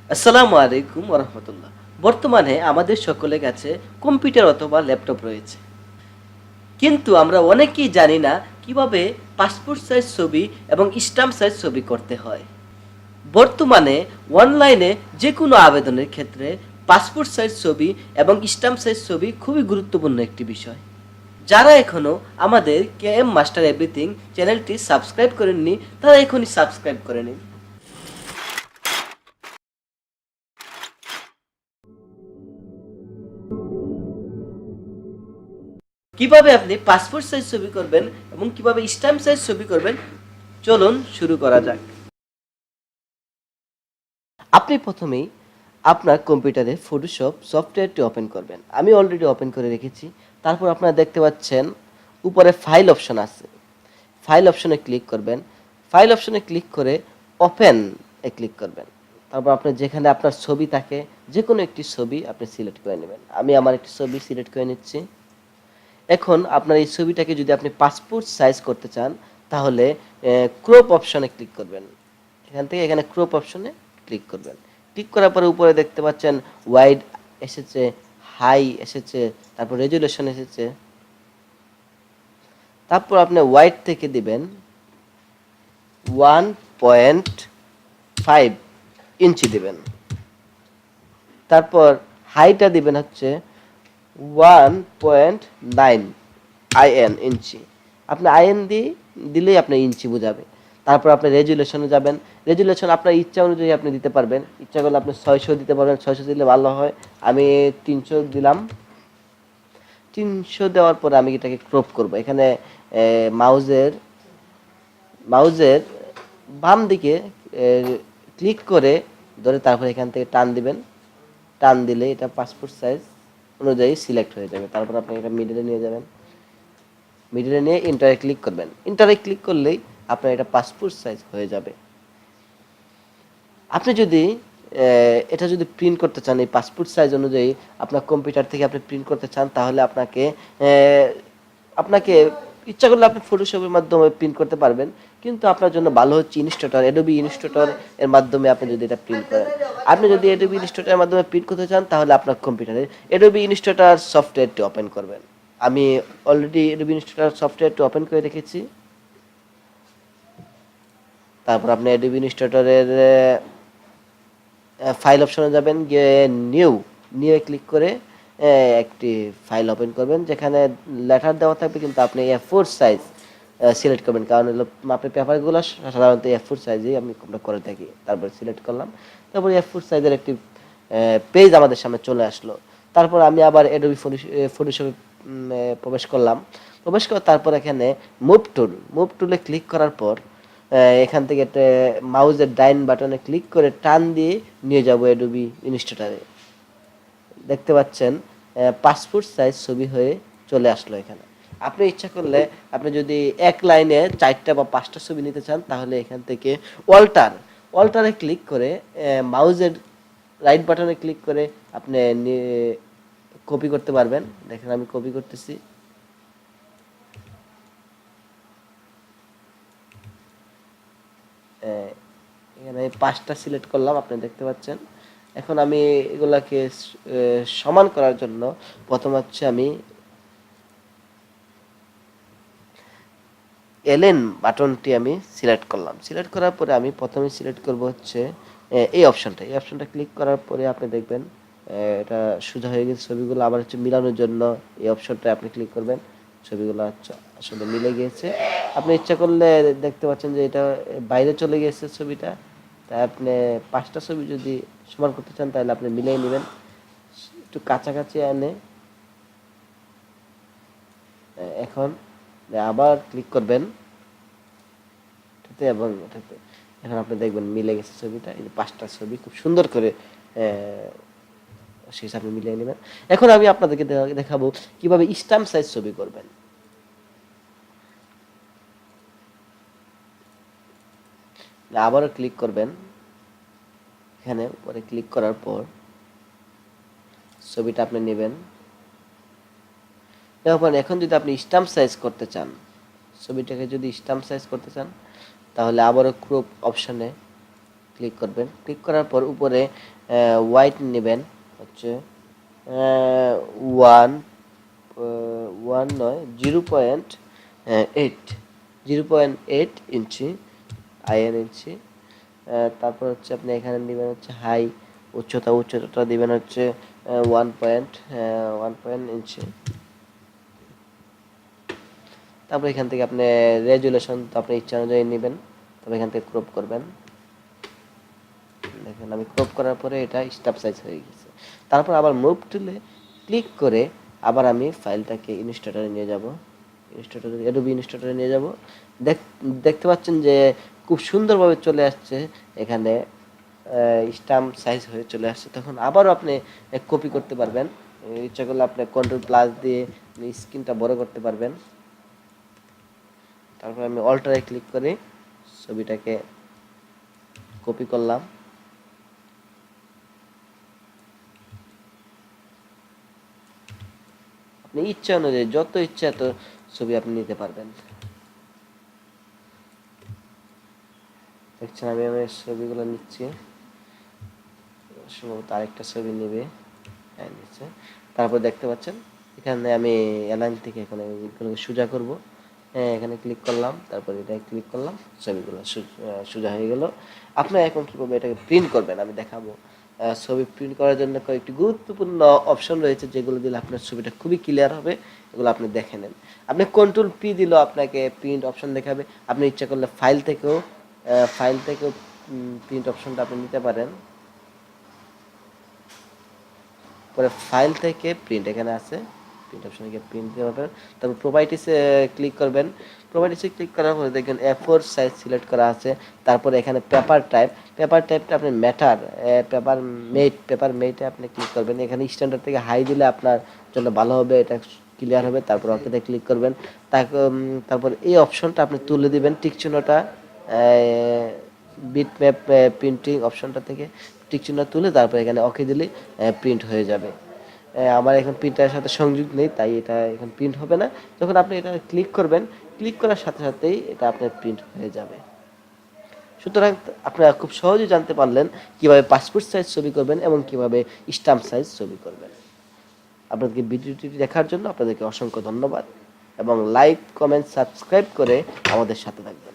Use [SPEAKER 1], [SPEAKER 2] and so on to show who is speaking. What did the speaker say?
[SPEAKER 1] আসসালামু আলাইকুম ওয়া রাহমাতুল্লাহ। বর্তমানে আমাদের সকলের কাছে কম্পিউটার অথবা ল্যাপটপ রয়েছে। কিন্তু আমরা অনেকেই জানি না কিভাবে পাসপোর্ট সাইজ ছবি এবং স্ট্যাম্প সাইজ ছবি করতে হয়। বর্তমানে অনলাইনে যেকোনো আবেদনের ক্ষেত্রে পাসপোর্ট সাইজ ছবি এবং স্ট্যাম্প সাইজ ছবি খুবই গুরুত্বপূর্ণ একটি বিষয়। যারা এখনো আমাদের কেএম মাস্টার এভরিথিং চ্যানেলটি সাবস্ক্রাইব করেননি তারা এখনই সাবস্ক্রাইব করে নিন। কিভাবে আপনি পাসপোর্ট সাইজ ছবি করবেন এবং কিভাবে স্ট্যাম্প সাইজ ছবি করবেন, চলুন শুরু করা যাক। আপনি প্রথমেই আপনার কম্পিউটারে ফটোশপ সফটওয়্যারটি ওপেন করবেন। আমি অলরেডি ওপেন করে রেখেছি। তারপর আপনারা দেখতে পাচ্ছেন উপরে ফাইল অপশন আছে। ফাইল অপশনে ক্লিক করবেন। ফাইল অপশনে ক্লিক করে ওপেন এ ক্লিক করবেন। তারপর আপনি যেখানে আপনার ছবি থাকে যে কোনো একটি ছবি আপনি সিলেক্ট করে নেবেন। আমি আমার একটি ছবি সিলেক্ট করে নিচ্ছি। এখন আপনার এই ছবিটাকে যদি আপনি পাসপোর্ট সাইজ করতে চান তাহলে ক্রপ অপশনে ক্লিক করবেন। এখান থেকে এখানে ক্রপ অপশনে ক্লিক করবেন। ক্লিক করার পরে উপরে দেখতে পাচ্ছেন ওয়াইড এসেছে, হাই এসেছে, তারপর রেজুলেশন এসেছে। তারপর আপনি ওয়াইড থেকে দিবেন 1.5 ইঞ্চি দিবেন। তারপর হাইটা দিবেন হচ্ছে 1.9 আইএন ইঞ্চি। আপনি আইএন দিলেই আপনি ইঞ্চি বোঝাবে। তারপর আপনি রেজুলেশনে যাবেন। রেজুলেশন আপনার ইচ্ছা অনুযায়ী আপনি দিতে পারবেন। ইচ্ছা করলে আপনি 600 দিতে পারবেন, 600 দিলে ভালো হয়। আমি 300 দিলাম। 300 দেওয়ার পরে আমি এটাকে ক্রপ করব। এখানে মাউজের মাউজের বাম দিকে ক্লিক করে ধরে তারপর এখান থেকে টান দিবেন। টান দিলে এটা পাসপোর্ট সাইজ অনুযায়ী সিলেক্ট হয়ে যাবে। তারপর আপনি এটা মিডলে নিয়ে যাবেন। মিডলে নিয়ে ইন্টারে ক্লিক করবেন। ইন্টারে ক্লিক করলেই আপনার এটা পাসপোর্ট সাইজ হয়ে যাবে। আপনি যদি এটা যদি প্রিন্ট করতে চান এই পাসপোর্ট সাইজ অনুযায়ী আপনার কম্পিউটার থেকে আপনি প্রিন্ট করতে চান তাহলে আপনাকে আপনাকে ইচ্ছা করলে আপনি ফটোশপের মাধ্যমে প্রিন্ট করতে পারবেন। কিন্তু আপনার জন্য ভালো হচ্ছে ইনস্ট্যাটর, অ্যাডোবি ইনস্ট্যাটর এর মাধ্যমে আপনি যদি এটা প্রিন্ট করেন। আপনি যদি অ্যাডোবি ইনস্ট্যাটরের মাধ্যমে প্রিন্ট করতে চান তাহলে আপনার কম্পিউটারে অ্যাডোবি ইনস্ট্যাটর সফটওয়্যারটি ওপেন করবেন। আমি অলরেডি অ্যাডোবি ইনস্ট্যাটর সফটওয়্যারটি ওপেন করে রেখেছি। তারপর আপনি অ্যাডোবি ইনস্ট্যাটরের ফাইল অপশনে যাবেন, গিয়ে নিউ নিউ ক্লিক করে একটি ফাইল ওপেন করবেন যেখানে লেটার দেওয়া থাকবে, কিন্তু আপনি A4 সাইজ সিলেক্ট করবেন। কারণ হলো মাপের পেপারগুলো সাধারণত A4 সাইজেই আমরা করে থাকি। তারপর সিলেক্ট করলাম। তারপর A4 সাইজের একটি পেজ আমাদের সামনে চলে আসলো। তারপর আমি আবার অ্যাডোবি ফটোশপে প্রবেশ করলাম। প্রবেশ করে তারপর এখানে মুভ টুলে ক্লিক করার পর এখান থেকে মাউসের ডাইন বাটনে ক্লিক করে টান দিয়ে নিয়ে যাব অ্যাডোবি ইনস্ট্যাটরে। দেখতে পাচ্ছেন পাসপোর্ট সাইজ ছবি হয়ে চলে আসলো এখানে। আপনি ইচ্ছা করলে আপনি যদি এক লাইনে 4টা বা 5টা ছবি নিতে চান তাহলে এখান থেকে অল্টারে ক্লিক করে মাউসের রাইট বাটনে ক্লিক করে আপনি কপি করতে পারবেন। দেখেন আমি কপি করতেছি। এখানে 5টা সিলেক্ট করলাম, আপনি দেখতে পাচ্ছেন। এখন আমি এগুলাকে সমান করার জন্য প্রথম হচ্ছে আমি এলএন বাটনটি আমি সিলেক্ট করলাম। সিলেক্ট করার পরে আমি প্রথমে সিলেক্ট করব হচ্ছে এই অপশনটা ক্লিক করার পরে আপনি দেখবেন এটা সোজা হয়ে গেছে। ছবিগুলো আবার হচ্ছে মিলানোর জন্য এই অপশনটা আপনি ক্লিক করবেন। ছবিগুলো আসলে মিলে গিয়েছে। আপনি ইচ্ছা করলে দেখতে পাচ্ছেন যে এটা বাইরে চলে গিয়েছে ছবিটা। তাই আপনি 5টা ছবি যদি সমান করতে চান তাহলে আপনি মিলিয়ে নেবেন। একটু কাছাকাছি এনে এখন আবার ক্লিক করবেন এটাতে এবং এটাতে। এখন আপনি দেখবেন মিলে গেছে ছবিটা। এই যে 5টা ছবি খুব সুন্দর করে সেই হিসাবে মিলিয়ে নেবেন। এখন আমি আপনাদেরকে দেখাবো কিভাবে স্ট্যাম্প সাইজ ছবি করবেন। আবারও ক্লিক করবেন। এখানে পরে ক্লিক করার পর ছবিটা আপনি নেবেন। এখন যদি আপনি স্ট্যাম্প সাইজ করতে চান, ছবিটাকে যদি স্ট্যাম্প সাইজ করতে চান তাহলে আবারও ক্রপ অপশনে ক্লিক করবেন। ক্লিক করার পর উপরে হোয়াইট নেবেন হচ্ছে ওয়ান ওয়ান নয় 0.8 0.8 ইঞ্চি ইঞ্চি। তারপর হচ্ছে আপনি এখানে নেবেন হচ্ছে হাই উচ্চতাটা দিবেন হচ্ছে 1.1 ইঞ্চি। তারপর এখান থেকে আপনি রেজুলেশন তো আপনি ইচ্ছা অনুযায়ী নেবেন, তবে এখান থেকে ক্রপ করবেন। দেখেন আমি ক্রপ করার পরে এটা স্টাফ সাইজ হয়ে গেছে। তারপর আবার মুভ টুলে ক্লিক করে আবার আমি ফাইলটাকে ইনস্টলেটরে নিয়ে যাব, অ্যাডোবি ইনস্টলেটরে নিয়ে যাব। দেখতে পাচ্ছেন যে খুব সুন্দরভাবে চলে আসছে এখানে স্টাম্প সাইজ হয়ে চলে আসছে। তখন আবারও আপনি কপি করতে পারবেন, ইচ্ছা করলে আপনি কন্ট্রোল+ দিয়ে স্ক্রিনটা বড় করতে পারবেন। তারপর আমি অল্টারে ক্লিক করে ছবিটাকে কপি করলাম। আপনি ইচ্ছা অনুযায়ী যত ইচ্ছা এত ছবি আপনি নিতে পারবেন। দেখছেন আমি আমার ছবিগুলো নিচ্ছি, সম্ভবত আরেকটা ছবি নেবে। হ্যাঁ নিচ্ছে। তারপর দেখতে পাচ্ছেন এখানে আমি অ্যালাইন থেকে এখানে এগুলোকে সোজা করব। হ্যাঁ এখানে ক্লিক করলাম, তারপর এটা ক্লিক করলাম, ছবিগুলো সোজা হয়ে গেল। আপনি এখন কীভাবে এটাকে প্রিন্ট করবেন আমি দেখাবো। ছবি প্রিন্ট করার জন্য কয়েকটি গুরুত্বপূর্ণ অপশন রয়েছে, যেগুলো দিলে আপনার ছবিটা খুবই ক্লিয়ার হবে। এগুলো আপনি দেখে নেন। আপনি কন্ট্রোল+ দিলেও আপনাকে প্রিন্ট অপশন দেখাবে। আপনি ইচ্ছা করলে ফাইল থেকেও প্রিন্ট অপশনটা আপনি নিতে পারেন। পরে ফাইল থেকে প্রিন্ট এখানে আছে, প্রিন্ট অপশনে গিয়ে প্রিন্ট দিতে পারবেন। তারপর প্রপার্টিসে ক্লিক করবেন। প্রপার্টিসে ক্লিক করার পরে দেখবেন A4 সাইজ সিলেক্ট করা আছে। তারপরে এখানে পেপার টাইপটা আপনি ম্যাটার পেপার মেটে আপনি ক্লিক করবেন। এখানে স্ট্যান্ডার্ড থেকে হাই দিলে আপনার জন্য ভালো হবে, এটা ক্লিয়ার হবে। তারপর ওকেতে ক্লিক করবেন। তারপর এই অপশনটা আপনি তুলে দিবেন, টিক চিহ্নটা বিটম্যাপ প্রিন্টিং অপশনটা থেকে টিক চিহ্ন তুলে তারপর এখানে ওকে দিলে প্রিন্ট হয়ে যাবে। আমার এখন প্রিন্টারের সাথে সংযোগ নেই, তাই এটা এখন প্রিন্ট হবে না। যখন আপনি এটা ক্লিক করবেন, ক্লিক করার সাথে সাথেই এটা আপনার প্রিন্ট হয়ে যাবে। সুতরাং আপনারা খুব সহজেই জানতে পারলেন কিভাবে পাসপোর্ট সাইজ ছবি করবেন এবং কিভাবে স্ট্যাম্প সাইজ ছবি করবেন। আপনাদেরকে ভিডিওটি দেখার জন্য আপনাদেরকে অসংখ্য ধন্যবাদ এবং লাইক, কমেন্ট, সাবস্ক্রাইব করে আমাদের সাথে থাকবেন।